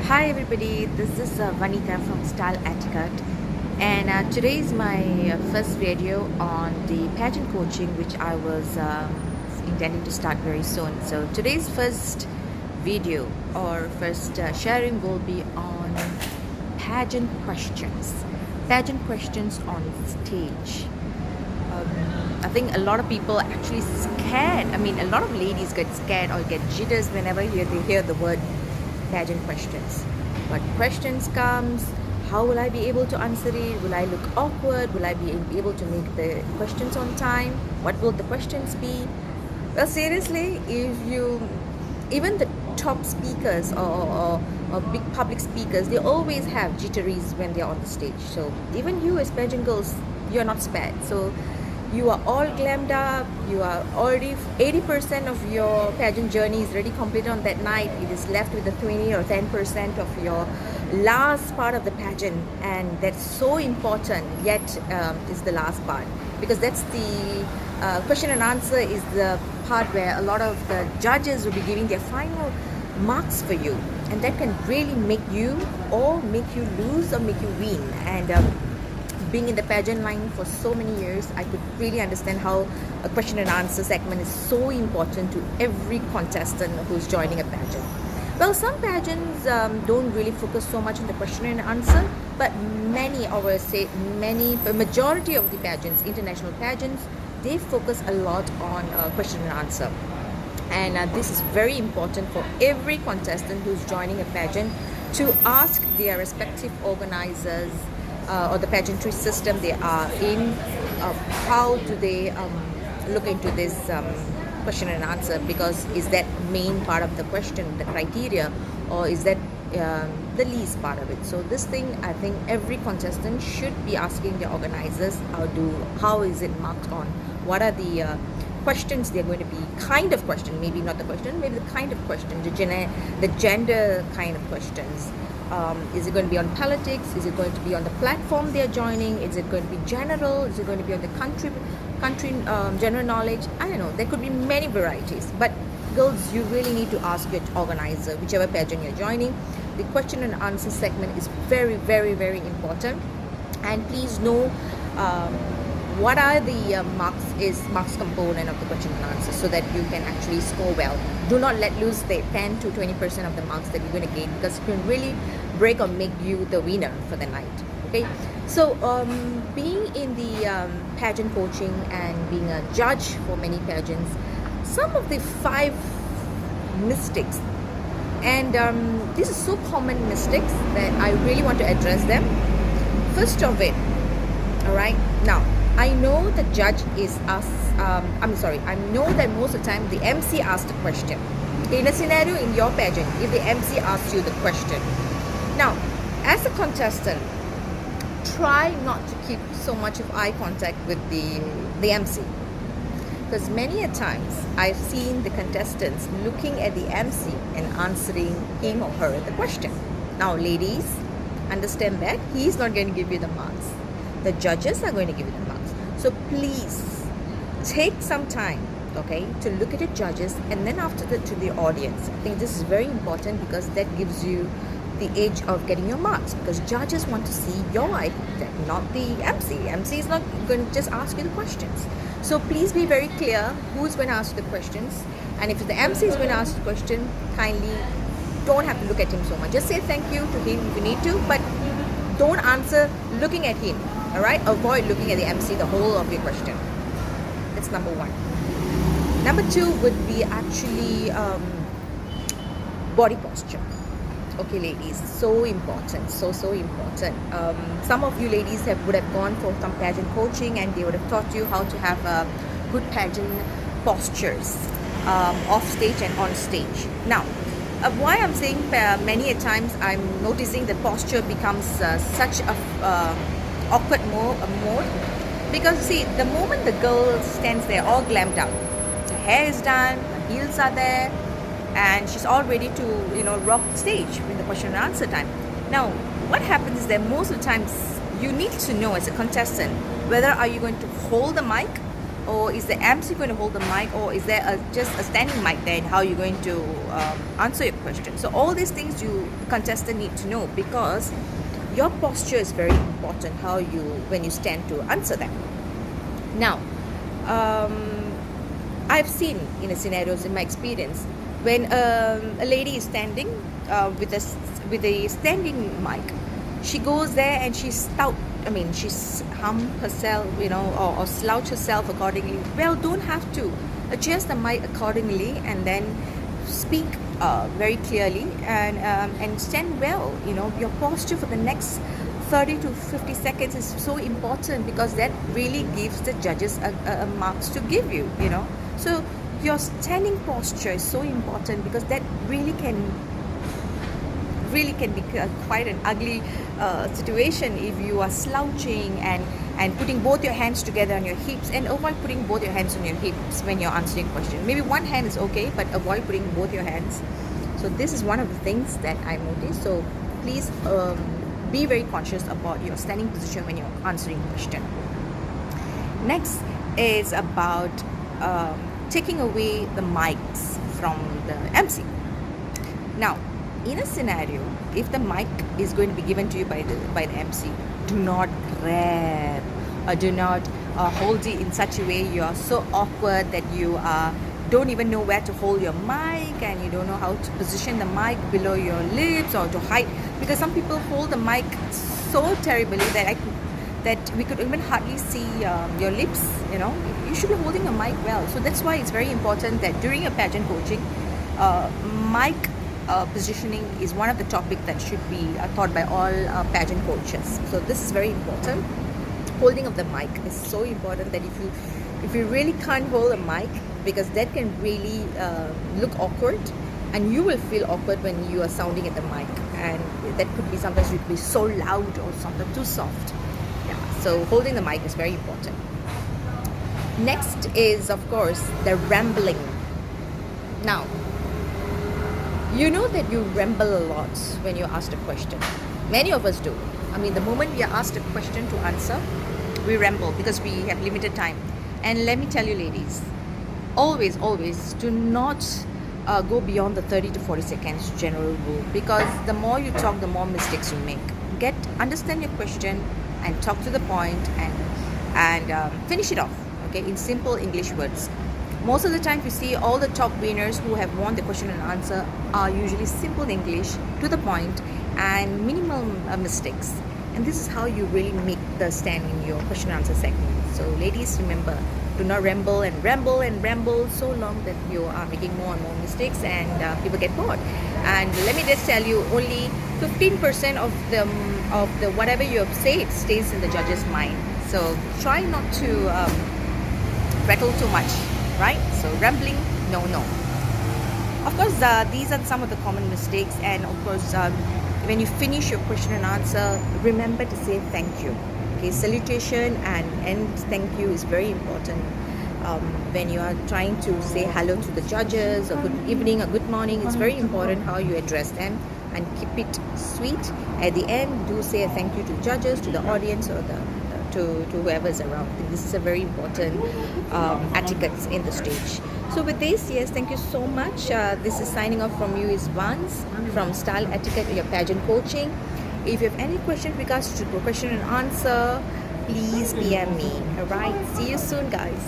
Hi everybody, this is Vanita from Style Etiquette, and today is my first video on the pageant coaching, which I was intending to start very soon. So today's first video or first sharing will be on pageant questions on stage. I think a lot of people are actually scared. I mean, a lot of ladies get scared or get jitters whenever they hear the word pageant questions. What questions comes? How will I be able to answer it? Will I look awkward? Will I be able to make the questions on time? What will the questions be? Well, seriously, if you, even the top speakers or big public speakers, they always have jitteries when they're on the stage. So even you as pageant girls, you're not spared. So you are all glammed up, you are already 80% of your pageant journey is already completed on that night. It is left with the 20 or 10% of your last part of the pageant, and that's so important, yet is the last part, because that's the question and answer is the part where a lot of the judges will be giving their final marks for you, and that can really make you or make you lose or make you win. And being in the pageant line for so many years, I could really understand how a question and answer segment is so important to every contestant who's joining a pageant. Well, some pageants don't really focus so much on the question and answer, but many, or I say many, a majority of the pageants, international pageants, they focus a lot on question and answer. And this is very important for every contestant who's joining a pageant to ask their respective organizers or the pageantry system they are in, how do they look into this question and answer, because is that main part of the question the criteria, or is that the least part of it? So this thing, I think every contestant should be asking the organizers how is it marked on, what are the questions they're going to be, kind of question, maybe not the question, maybe the kind of question, the gender kind of questions. Is it going to be on politics? Is it going to be on the platform they're joining? Is it going to be general? Is it going to be on the country general knowledge? I don't know. There could be many varieties. But girls, you really need to ask your organizer, whichever pageant you're joining. The question and answer segment is very, very, very important. And please know what are the marks component of the question and answer, so that you can actually score well. Do not let loose the 10 to 20% of the marks that you're going to gain, because it can really break or make you the winner for the night. Okay, so being in the pageant coaching and being a judge for many pageants, some of the 5 mistakes, and these are so common mistakes that I really want to address them. First of it, all right, now I know the judge is asked, I know that most of the time the MC asks the question. In a scenario in your pageant, if the MC asks you the question. Now, as a contestant, try not to keep so much of eye contact with the MC. Because many a times I've seen the contestants looking at the MC and answering him or her the question. Now, ladies, understand that he's not going to give you the marks. The judges are going to give you the marks. So please take some time, okay, to look at the judges, and then after that to the audience. I think this is very important, because that gives you the edge of getting your marks, because judges want to see your eye contact, not the MC. MC is not going to just ask you the questions. So please be very clear who's going to ask the questions, and if the MC is going to ask the question, kindly don't have to look at him so much. Just say thank you to him if you need to, but don't answer looking at him. All right, avoid looking at the MC the whole of your question. That's number 1. Number 2 would be actually body posture. Okay, ladies, so important, so important. Some of you ladies would have gone for some pageant coaching, and they would have taught you how to have good pageant postures off stage and on stage. Now, why I'm saying many a times I'm noticing the posture becomes such a awkward mode, because see, the moment the girl stands there all glammed up, her hair is done, her heels are there, and she's all ready to rock the stage in the question and answer time. Now, what happens is that most of the times you need to know as a contestant whether are you going to hold the mic or is the MC going to hold the mic, or is there just a standing mic there, and how you're going to answer your question. So all these things you contestant need to know, because your posture is very important, how you when you stand to answer them. Now, I've seen in a scenarios in my experience when a lady is standing with a standing mic, she goes there and she hum herself, or slouch herself accordingly. Well, don't have to adjust the mic accordingly, and then speak very clearly, and stand well. Your posture for the next 30 to 50 seconds is so important, because that really gives the judges a marks to give you. So your standing posture is so important, because that really can be quite an ugly situation if you are slouching and putting both your hands together on your hips, and avoid putting both your hands on your hips when you're answering a question. Maybe one hand is okay, but avoid putting both your hands. So this is one of the things that I noticed. So please be very conscious about your standing position when you're answering a question. Next is about taking away the mics from the MC. Now, in a scenario, if the mic is going to be given to you by the MC, do not grab, or do not hold it in such a way you are so awkward that you don't even know where to hold your mic, and you don't know how to position the mic below your lips or to hide, because some people hold the mic so terribly that we could even hardly see your lips. You should be holding your mic well. So that's why it's very important that during your pageant coaching, mic positioning is one of the topics that should be taught by all pageant coaches. So this is very important. Holding of the mic is so important, that if you really can't hold a mic, because that can really look awkward, and you will feel awkward when you are sounding at the mic, and that could be sometimes you could be so loud or sometimes too soft. So holding the mic is very important. Next is, of course, the rambling. Now, you know that you ramble a lot when you're asked a question. Many of us do. The moment we are asked a question to answer, we ramble, because we have limited time. And let me tell you, ladies, always do not go beyond the 30 to 40 seconds general rule, because the more you talk, the more mistakes you make. Understand your question and talk to the point, and finish it off, okay, in simple English words. Most of the time, you see all the top winners who have won the question and answer are usually simple English, to the point, and minimal mistakes. And this is how you really make the stand in your question and answer segment. So ladies, remember, do not ramble so long that you are making more and more mistakes, and people get bored. And let me just tell you, only 15% of the whatever you have said stays in the judge's mind. So try not to rattle too much, right? So rambling, no. Of course, these are some of the common mistakes, and of course, when you finish your question and answer, remember to say thank you. Okay, salutation and end thank you is very important. When you are trying to say hello to the judges, or good evening or good morning, it's very important how you address them, and keep it sweet. At the end, do say a thank you to judges, to the audience, or to whoever is around. I think this is a very important etiquette in the stage. So with this, yes, thank you so much. This is signing off from you is Vance from Style Etiquette, your pageant coaching. If you have any question regards to question and answer, please PM me. Alright, see you soon, guys.